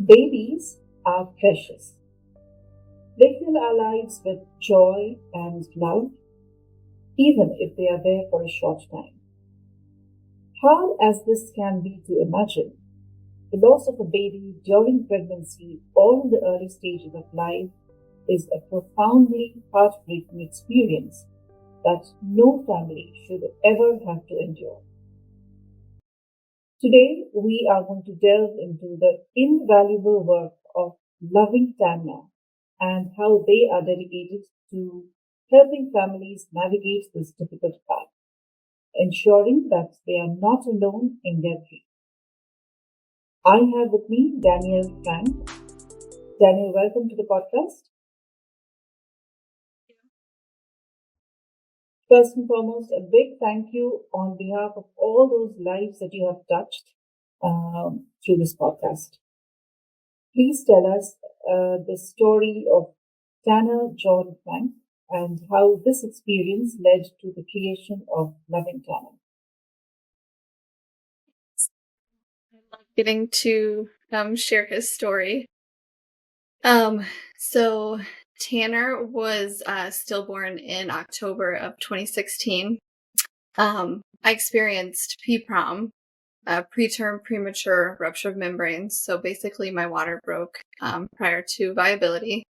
Babies are precious. They fill our lives with joy and love, even if they are there for a short time. Hard as this can be to imagine, the loss of a baby during pregnancy or in the early stages of life is a profoundly heartbreaking experience that no family should ever have to endure. Today, we are going to delve into the invaluable work of loving Tanya and how they are dedicated to helping families navigate this difficult path, ensuring that they are not alone in their grief. I have with me Danielle Frank. Danielle, welcome to the podcast. First and foremost, a big thank you on behalf of all those lives that you have touched through this podcast. Please tell us the story of Tanner John Frank and how this experience led to the creation of Loving Tanner. I love getting to share his story. So Tanner was stillborn in October of 2016. I experienced PPROM, preterm premature rupture of membranes. So basically my water broke prior to viability.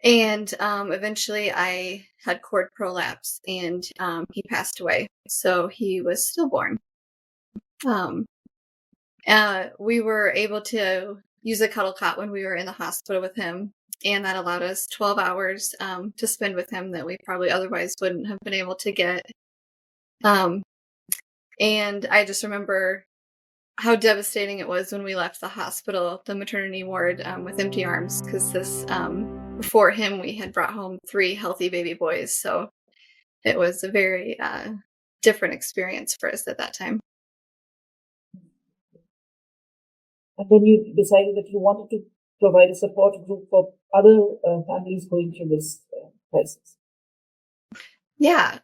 And eventually I had cord prolapse and he passed away. So he was stillborn. We were able to use a cuddle cot when we were in the hospital with him. And that allowed us 12 hours to spend with him that we probably otherwise wouldn't have been able to get. And I just remember how devastating it was when we left the hospital, the maternity ward, with empty arms, because before him, we had brought home 3 healthy baby boys. So it was a very different experience for us at that time. And then you decided that you wanted to provide a support group for other families going through this crisis. Yeah.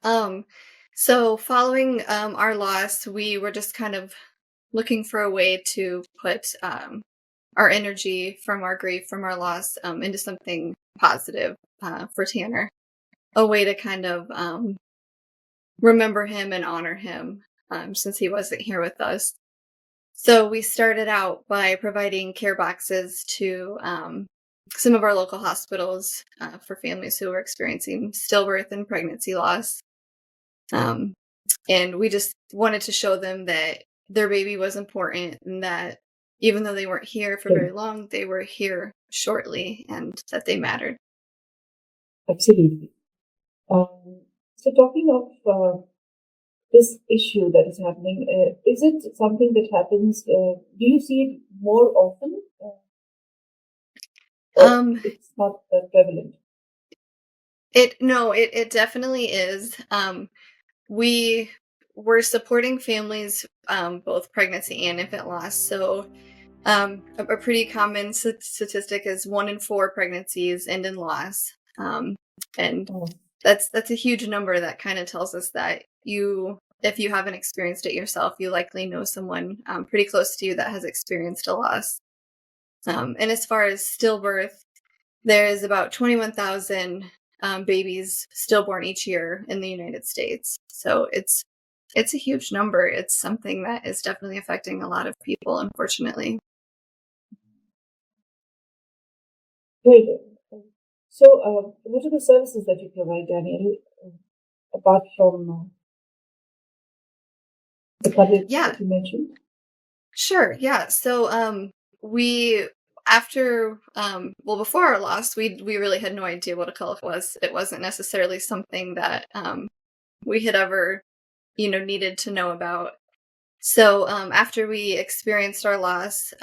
So following our loss, we were just kind of looking for a way to put our energy from our grief, from our loss, into something positive for Tanner. A way to kind of remember him and honor him since he wasn't here with us. So we started out by providing care boxes to some of our local hospitals for families who were experiencing stillbirth and pregnancy loss. And we just wanted to show them that their baby was important and that even though they weren't here for very long, they were here shortly and that they mattered. Absolutely. So talking of this issue that is happening, is it something that happens, do you see it more often? It's not that prevalent? It definitely is. We were supporting families, both pregnancy and infant loss. So a pretty common statistic is 1 in 4 pregnancies end in loss. And that's a huge number that kind of tells us that if you haven't experienced it yourself, you likely know someone pretty close to you that has experienced a loss. And as far as stillbirth, there is about 21,000 babies stillborn each year in the United States. So it's a huge number. It's something that is definitely affecting a lot of people, unfortunately. Very good. So what are the services that you provide, Danielle, apart from the cuddle that you mentioned? Sure. Yeah. So before our loss, we really had no idea what a cuddle was. It wasn't necessarily something that we had ever, needed to know about. So after we experienced our loss,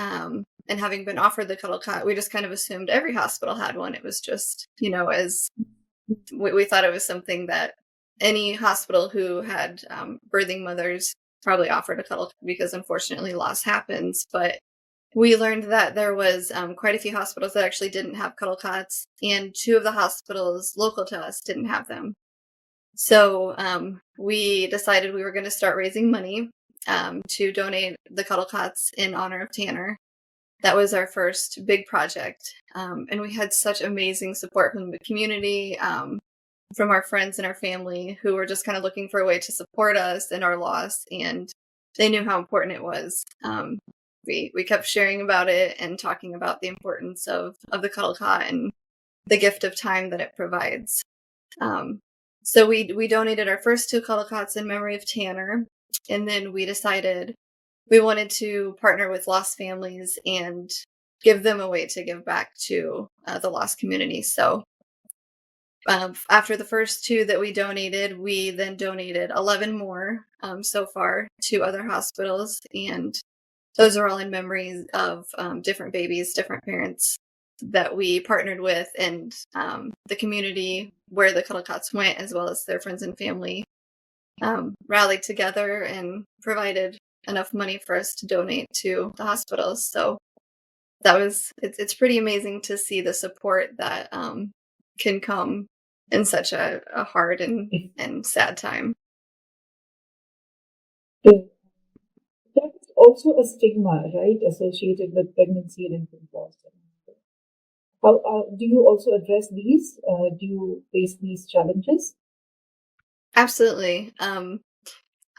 and having been offered the cuddle cot, we just kind of assumed every hospital had one. It was just, as we thought it was something that any hospital who had birthing mothers probably offered a cuddle because unfortunately loss happens. But we learned that there was quite a few hospitals that actually didn't have cuddle cots, and 2 of the hospitals local to us didn't have them. So we decided we were going to start raising money to donate the cuddle cots in honor of Tanner. that was our first big project. And we had such amazing support from the community, from our friends and our family who were just kind of looking for a way to support us in our loss. And they knew how important it was. We kept sharing about it and talking about the importance of the cuddle cot and the gift of time that it provides. So we donated our first 2 cuddle cots in memory of Tanner. And then we decided we wanted to partner with lost families and give them a way to give back to the lost community. So after the first 2 that we donated, we then donated 11 more so far to other hospitals. And those are all in memory of different babies, different parents that we partnered with, and the community where the cuddle cots went, as well as their friends and family, rallied together and provided enough money for us to donate to the hospitals. So it's pretty amazing to see the support that can come in such a hard and sad time. That's also a stigma, right, associated with pregnancy and infant loss. How do you also address these? Do you face these challenges? Absolutely.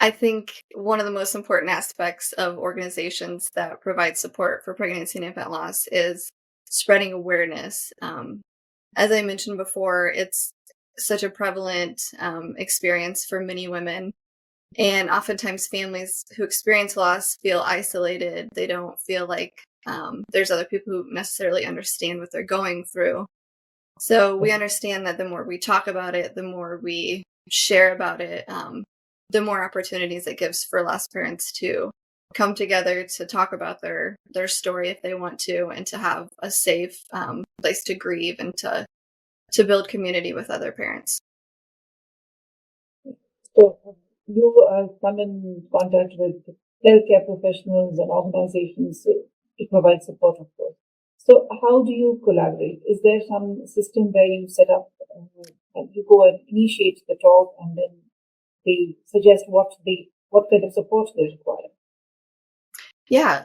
I think one of the most important aspects of organizations that provide support for pregnancy and infant loss is spreading awareness. As I mentioned before, it's such a prevalent experience for many women. And oftentimes families who experience loss feel isolated. They don't feel like there's other people who necessarily understand what they're going through. So we understand that the more we talk about it, the more we share about it, the more opportunities it gives for lost parents to come together to talk about their story if they want to, and to have a safe place to grieve and to build community with other parents. So you come in contact with healthcare professionals and organizations to provide support, of course. So how do you collaborate? Is there some system where you set up and you go and initiate the talk, and then they suggest what kind of support they require? Yeah.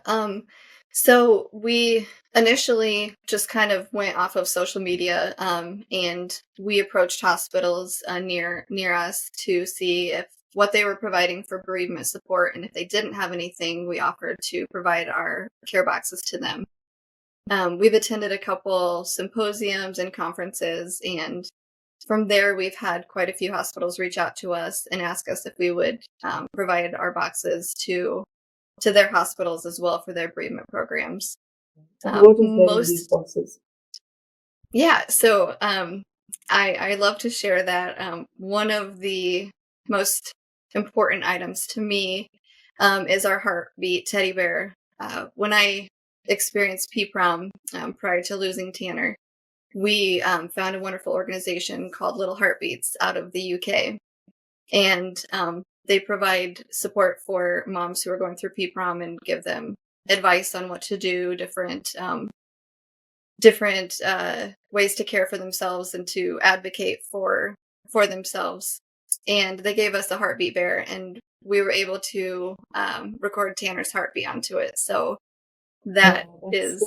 So we initially just kind of went off of social media, and we approached hospitals near us to see if what they were providing for bereavement support, and if they didn't have anything, we offered to provide our care boxes to them. We've attended a couple symposiums and conferences, and from there, we've had quite a few hospitals reach out to us and ask us if we would provide our boxes to their hospitals as well for their bereavement programs. What is there in these boxes? Yeah, so I love to share that one of the most important items to me is our heartbeat teddy bear. When I experienced PPROM prior to losing Tanner, we found a wonderful organization called Little Heartbeats out of the UK. And they provide support for moms who are going through PPROM and give them advice on what to do, different ways to care for themselves and to advocate for themselves. And they gave us a heartbeat bear, and we were able to record Tanner's heartbeat onto it. So that is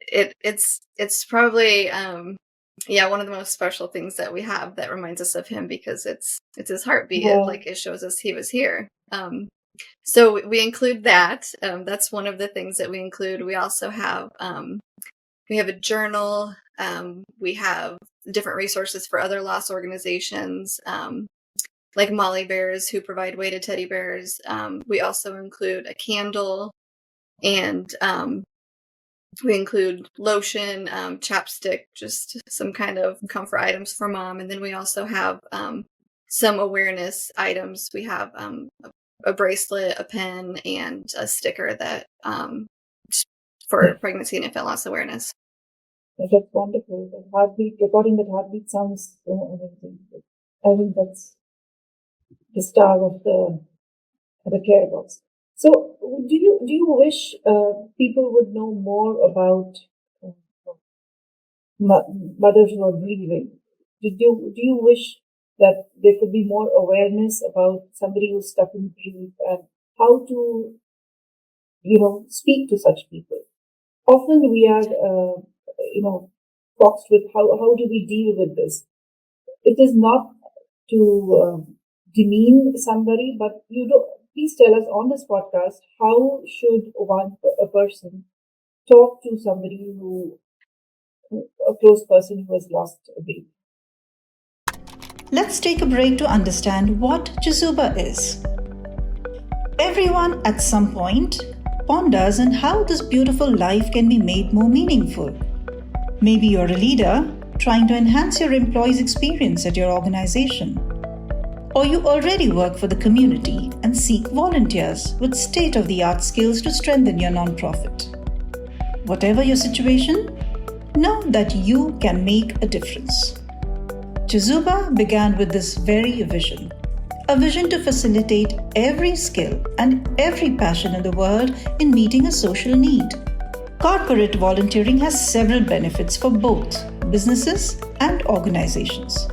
it's probably one of the most special things that we have that reminds us of him, because it's his heartbeat. Yeah. It shows us he was here. So we include that. That's one of the things that we include. We also have we have a journal. We have different resources for other loss organizations, like Molly Bears, who provide weighted teddy bears. We also include a candle, and we include lotion, chapstick, just some kind of comfort items for mom. And then we also have some awareness items. We have a bracelet, a pen, and a sticker that for pregnancy and infant loss awareness. That's wonderful. The heartbeat, recording that heartbeat sounds amazing. I think that's the star of the care box. So, do you wish people would know more about mothers who are grieving? Do you wish that there could be more awareness about somebody who's stuck in grief, and how to speak to such people? Often we are, boxed with how do we deal with this? It is not to demean somebody, but please tell us on this podcast, how should a person talk to somebody a close person who has lost a baby? Let's take a break to understand what Chezuba is. Everyone at some point ponders on how this beautiful life can be made more meaningful. Maybe you're a leader trying to enhance your employees' experience at your organization. Or you already work for the community and seek volunteers with state-of-the-art skills to strengthen your nonprofit. Whatever your situation, know that you can make a difference. Chezuba began with this very vision. A vision to facilitate every skill and every passion in the world in meeting a social need. Corporate volunteering has several benefits for both businesses and organizations.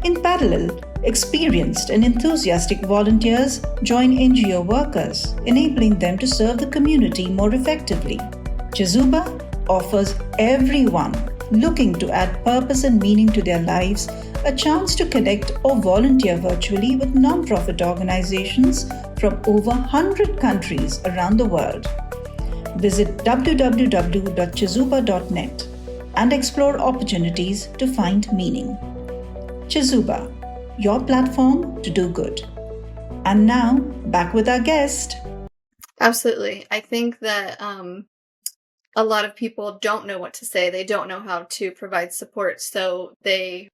In parallel, experienced and enthusiastic volunteers join NGO workers, enabling them to serve the community more effectively. Chezuba offers everyone looking to add purpose and meaning to their lives a chance to connect or volunteer virtually with nonprofit organizations from over 100 countries around the world. Visit www.chezuba.net and explore opportunities to find meaning. Chezuba, your platform to do good. And now, back with our guest. Absolutely. I think that a lot of people don't know what to say. They don't know how to provide support, so they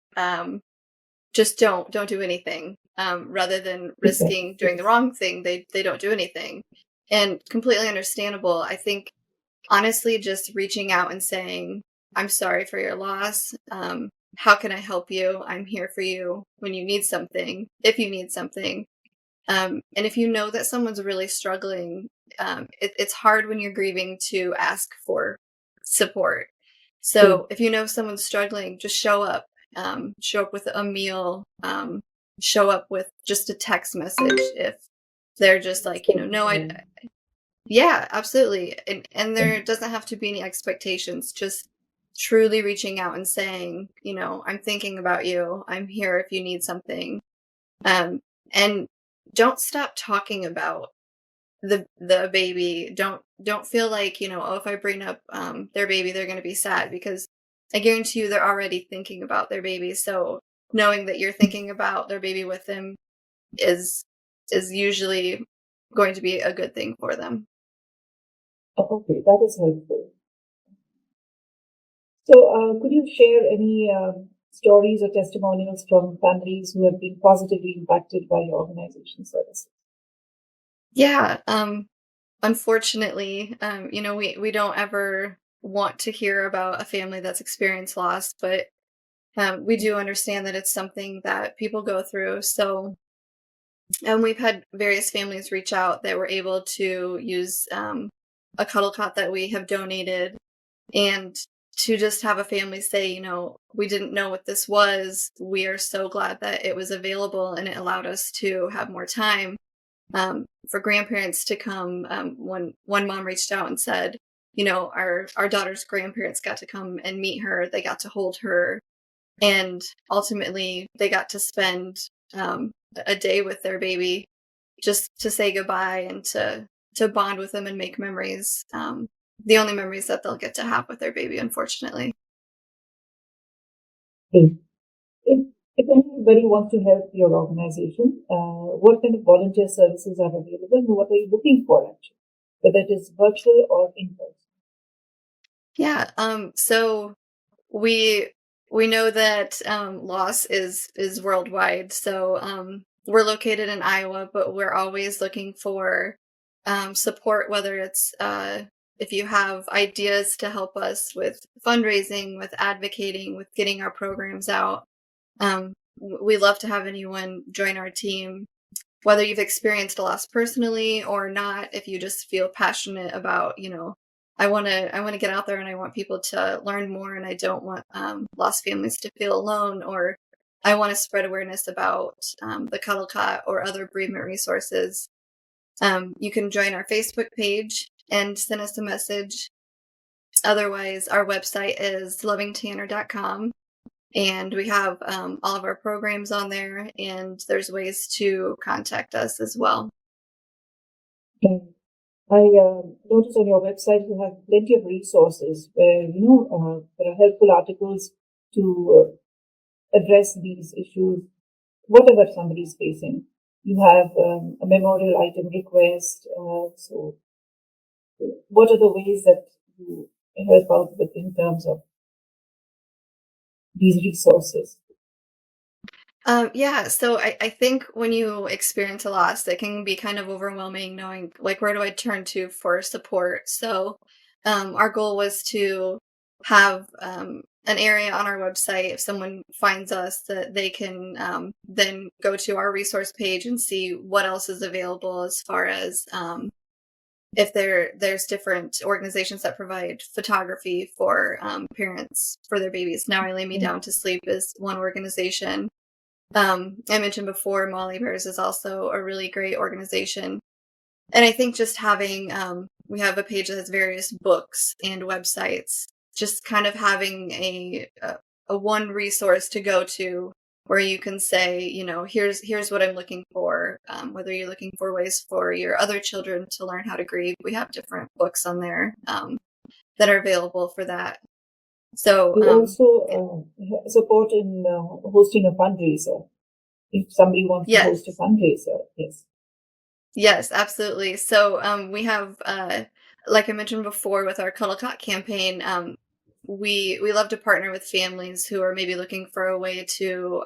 just don't do anything. Rather than risking doing the wrong thing, they don't do anything. And completely understandable. I think, honestly, just reaching out and saying, I'm sorry for your loss. How can I help you? I'm here for you when you need something, if you need something. And if you know that someone's really struggling, it's hard when you're grieving to ask for support. So if you know someone's struggling, just show up. Show up with a meal. Show up with just a text message if they're just like, yeah, absolutely. And there doesn't have to be any expectations. Just truly reaching out and saying, I'm thinking about you. I'm here if you need something. And don't stop talking about the baby. Don't feel like, if I bring up their baby, they're going to be sad, because I guarantee you they're already thinking about their baby. So knowing that you're thinking about their baby with them is usually going to be a good thing for them. Okay, that is helpful. So could you share any stories or testimonials from families who have been positively impacted by your organization services? Yeah. Unfortunately, we don't ever want to hear about a family that's experienced loss, but we do understand that it's something that people go through. So we've had various families reach out that were able to use a cuddle cot that we have donated, and to just have a family say, we didn't know what this was. We are so glad that it was available, and it allowed us to have more time. For grandparents to come. One mom reached out and said, our daughter's grandparents got to come and meet her. They got to hold her, and ultimately they got to spend a day with their baby, just to say goodbye and to bond with them and make memories. The only memories that they'll get to have with their baby, unfortunately. If anybody wants to help your organization, what kind of volunteer services are available, and what are you looking for, actually, whether it is virtual or in person? Yeah. So we know that loss is worldwide. So we're located in Iowa, but we're always looking for support, whether it's if you have ideas to help us with fundraising, with advocating, with getting our programs out. We love to have anyone join our team, whether you've experienced a loss personally or not. If you just feel passionate about, I want to get out there and I want people to learn more, and I don't want lost families to feel alone, or I want to spread awareness about the Cuddle Cot or other bereavement resources. You can join our Facebook page and send us a message. Otherwise, our website is lovingtanner.com. And we have all of our programs on there, and there's ways to contact us as well. Okay. I noticed on your website you have plenty of resources where, there are helpful articles to address these issues, whatever somebody's facing. You have a memorial item request. So what are the ways that you help out with in terms of these resources? Yeah, so I think when you experience a loss, it can be kind of overwhelming knowing, like, where do I turn to for support? So our goal was to have an area on our website, if someone finds us, that they can then go to our resource page and see what else is available as far as if there's different organizations that provide photography for parents for their babies. Now I Lay Me Down to Sleep is one organization. I mentioned before, Molly Bears is also a really great organization. And I think just having, we have a page that has various books and websites, just kind of having a one resource to go to where you can say, here's what I'm looking for. Whether you're looking for ways for your other children to learn how to grieve, we have different books on there that are available for that. So you also support in hosting a fundraiser. If somebody wants to host a fundraiser, yes. Yes, absolutely. So we have, like I mentioned before, with our Cuddle Talk campaign, we love to partner with families who are maybe looking for a way to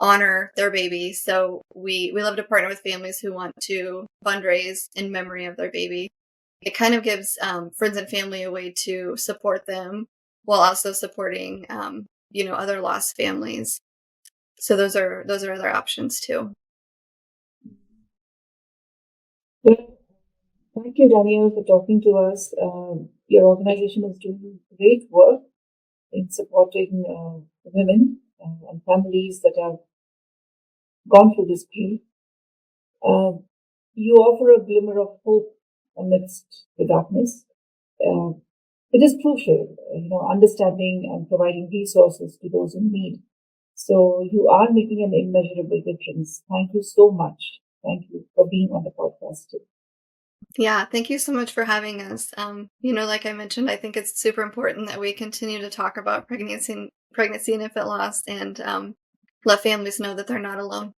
honor their baby. So we love to partner with families who want to fundraise in memory of their baby. It kind of gives friends and family a way to support them while also supporting, other lost families. So those are other options too. Well, thank you, Danielle, for talking to us. Your organization is doing great work in supporting women and families that have gone through this pain. You offer a glimmer of hope amidst the darkness. It is crucial, understanding and providing resources to those in need. So you are making an immeasurable difference. Thank you so much. Thank you for being on the podcast today. Yeah, thank you so much for having us. Like I mentioned, I think it's super important that we continue to talk about pregnancy and infant loss, and let families know that they're not alone.